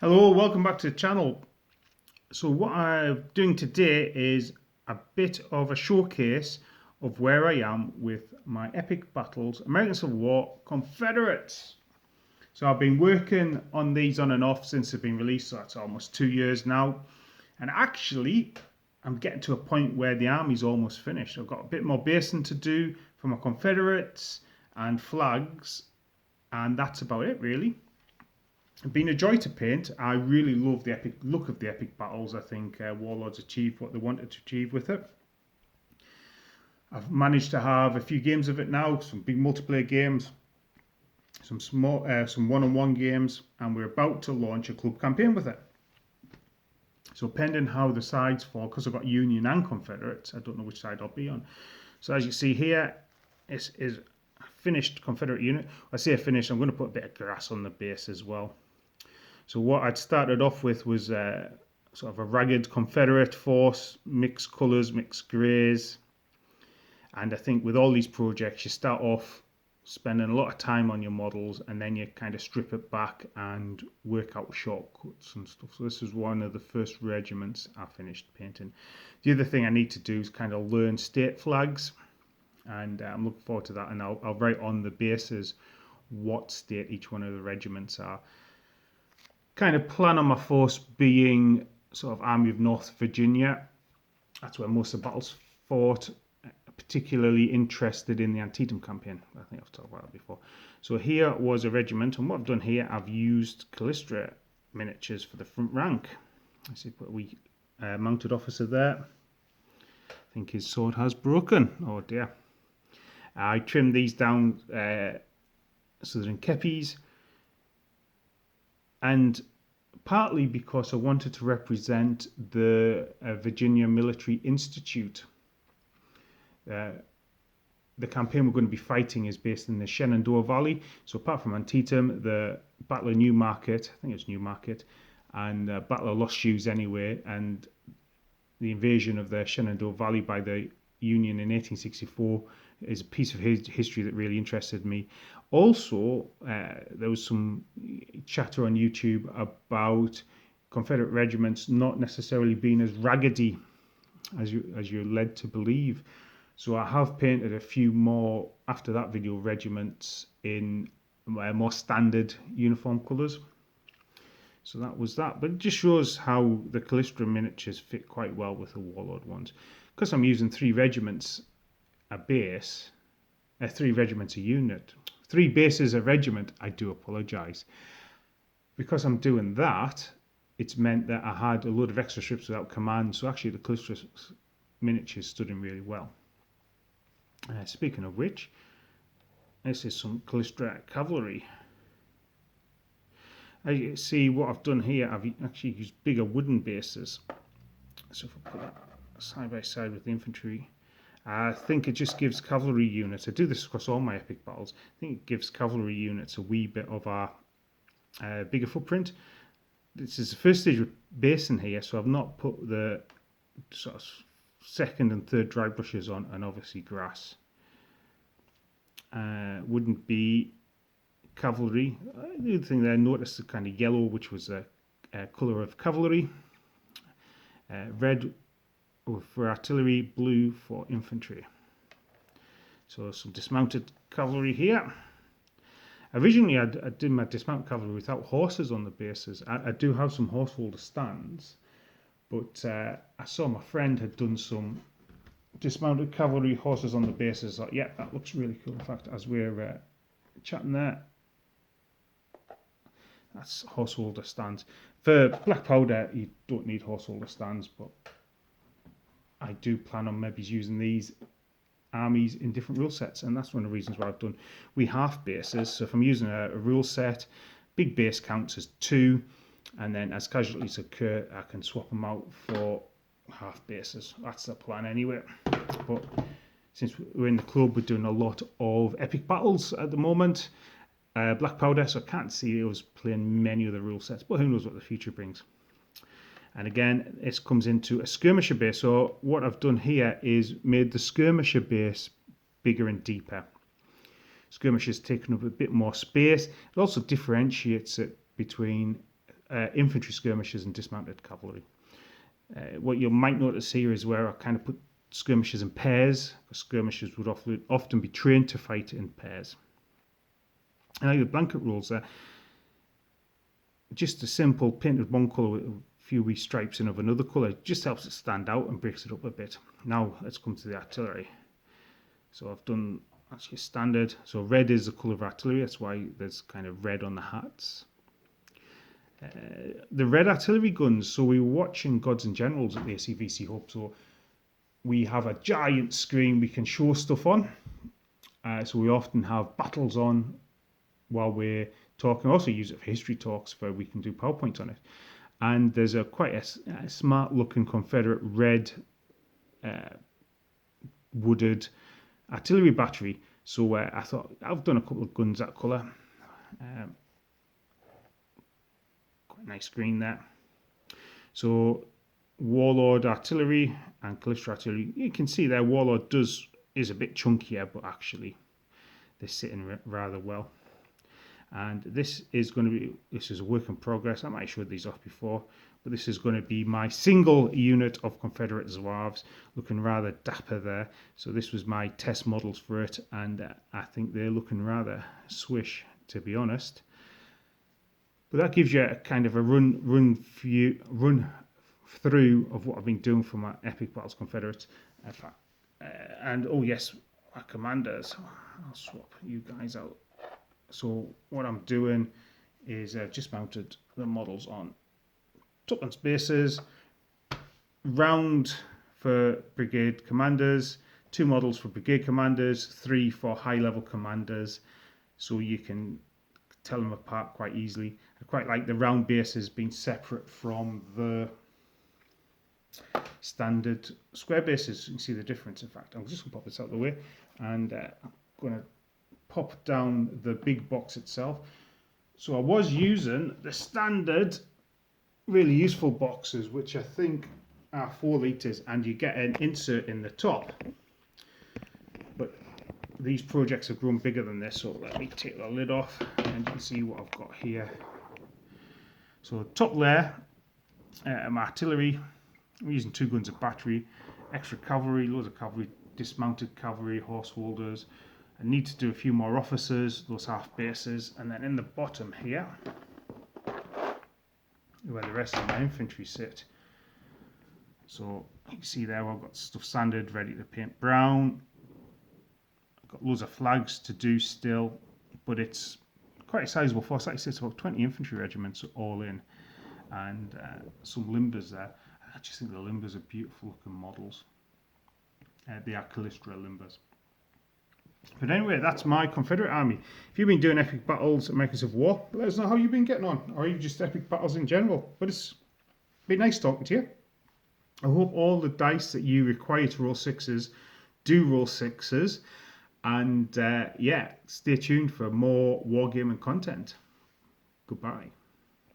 Hello, welcome back to the channel. So what I'm doing today is a bit of a showcase of where I am with my epic battles, American Civil War, Confederates. So I've been working on these on and off since they've been released, so that's almost 2 years now. And actually, I'm getting to a point where the army's almost finished. I've got a bit more basing to do for my Confederates and flags, and that's about it really. It's been a joy to paint. I really love the epic look of the epic battles. I think Warlords achieved what they wanted to achieve with it. I've managed to have a few games of it now, some big multiplayer games, some small, some one-on-one games, and we're about to launch a club campaign with it. So pending how the sides fall, because I've got Union and Confederates, I don't know which side I'll be on. So as you see here, this is a finished Confederate unit. I say finished, I'm going to put a bit of grass on the base as well. So what I'd started off with was sort of a ragged Confederate force, mixed colours, mixed greys. And I think with all these projects, you start off spending a lot of time on your models, and then you kind of strip it back and work out shortcuts and stuff. So this is one of the first regiments I finished painting. The other thing I need to do is kind of learn state flags, and I'm looking forward to that. And I'll write on the bases what state each one of the regiments are. Kind of plan on my force being sort of Army of North Virginia. That's where most of the battles fought. Particularly interested in the Antietam campaign. I think I've talked about that before. So here was a regiment, and what I've done here, I've used Callistra miniatures for the front rank. I see a wee mounted officer there. I think his sword has broken. Oh dear. I trimmed these down so they're in kepis, and partly because I wanted to represent the Virginia Military Institute. The campaign we're going to be fighting is based in the Shenandoah Valley. So apart from Antietam, the Battle of Newmarket, I think it's Newmarket, and Battle of Lost Shoes anyway, and the invasion of the Shenandoah Valley by the Union in 1864 is a piece of history that really interested me. Also, there was some chatter on YouTube about Confederate regiments not necessarily being as raggedy as you're led to believe. So I have painted a few more, after that video, regiments in more standard uniform colours. So that was that. But it just shows how the Callistra miniatures fit quite well with the Warlord ones. Because I'm using 3 regiments a base, 3 regiments a unit, 3 bases a regiment, I do apologise. Because I'm doing that, it's meant that I had a load of extra strips without command. So actually the Callistra miniatures stood in really well. Speaking of which, this is some Callistra cavalry. As you see, what I've done here, I've actually used bigger wooden bases. So if I put that side by side with the infantry, I think it just gives cavalry units, I do this across all my epic battles, I think it gives cavalry units a wee bit of a bigger footprint. This is the first stage with basing here, so I've not put the sort of second and third dry brushes on, and obviously grass. Wouldn't be cavalry. The other thing there, I noticed the kind of yellow, which was a colour of cavalry. Red for artillery, blue for infantry. So some dismounted cavalry here. Originally I did my dismount cavalry without horses on the bases. I do have some horse holder stands, but I saw my friend had done some dismounted cavalry horses on the bases. Like, yeah, that looks really cool. In fact, as we're chatting there, that's horse holder stands. For black powder, you don't need horse holder stands, but I do plan on maybe using these armies in different rule sets, and that's one of the reasons why I've done half bases. So if I'm using a rule set, big base counts as 2, and then as casualties occur, I can swap them out for half bases. That's the plan anyway. But since we're in the club, we're doing a lot of epic battles at the moment. Black powder, so I can't see us playing many of the rule sets, but who knows what the future brings. And again, this comes into a skirmisher base. So what I've done here is made the skirmisher base bigger and deeper. Skirmisher's taken up a bit more space. It also differentiates it between infantry skirmishers and dismounted cavalry. What you might notice here is where I kind of put skirmishers in pairs, because skirmishers would often be trained to fight in pairs. And like the blanket rules there, just a simple painted one colour with a few wee stripes in of another colour just helps it stand out and breaks it up a bit. Now let's come to the artillery. So I've done actually standard. So red is the colour of artillery, that's why there's kind of red on the hats. The red artillery guns, so we were watching Gods and Generals at the ACVC Hub, so we have a giant screen we can show stuff on. So we often have battles on while we're talking. Also use it for history talks where we can do PowerPoint on it. And there's quite a smart looking Confederate red wooded artillery battery. So I thought I've done a couple of guns that colour. Quite nice green there. So Warlord artillery and Callisto artillery. You can see there Warlord is a bit chunkier, but actually they're sitting rather well. And this is a work in progress. I might have showed these off before, but this is going to be my single unit of Confederate Zouaves, looking rather dapper there. So this was my test models for it, and I think they're looking rather swish, to be honest. But that gives you a kind of a run through of what I've been doing for my Epic Battles Confederates. And oh yes, our commanders. I'll swap you guys out. So what I'm doing is just mounted the models on tuppence bases, round for brigade commanders, 2 models for brigade commanders, 3 for high-level commanders, so you can tell them apart quite easily. I quite like the round bases being separate from the standard square bases. You can see the difference. In fact, I'm just going to pop this out of the way, and I'm going to pop down the big box itself. So I was using the standard really useful boxes, which I think are 4 litres, and you get an insert in the top. But these projects have grown bigger than this, so let me take the lid off and you can see what I've got here. So top layer, my artillery. I'm using 2 guns of battery, extra cavalry, loads of cavalry, dismounted cavalry, horse holders. I need to do a few more officers, those half bases, and then in the bottom here, where the rest of my infantry sit. So you can see there I've got stuff sanded, ready to paint brown. I've got loads of flags to do still, but it's quite a sizable force. Like I said, it's about 20 infantry regiments all in, and some limbers there. I just think the limbers are beautiful looking models. They are Callisto limbers. But anyway, that's my Confederate army. If you've been doing epic battles at Makers of War, let us know how you've been getting on, or even just epic battles in general. But it's been nice talking to you. I hope all the dice that you require to roll 6s do roll 6s. And yeah, stay tuned for more wargaming content. Goodbye.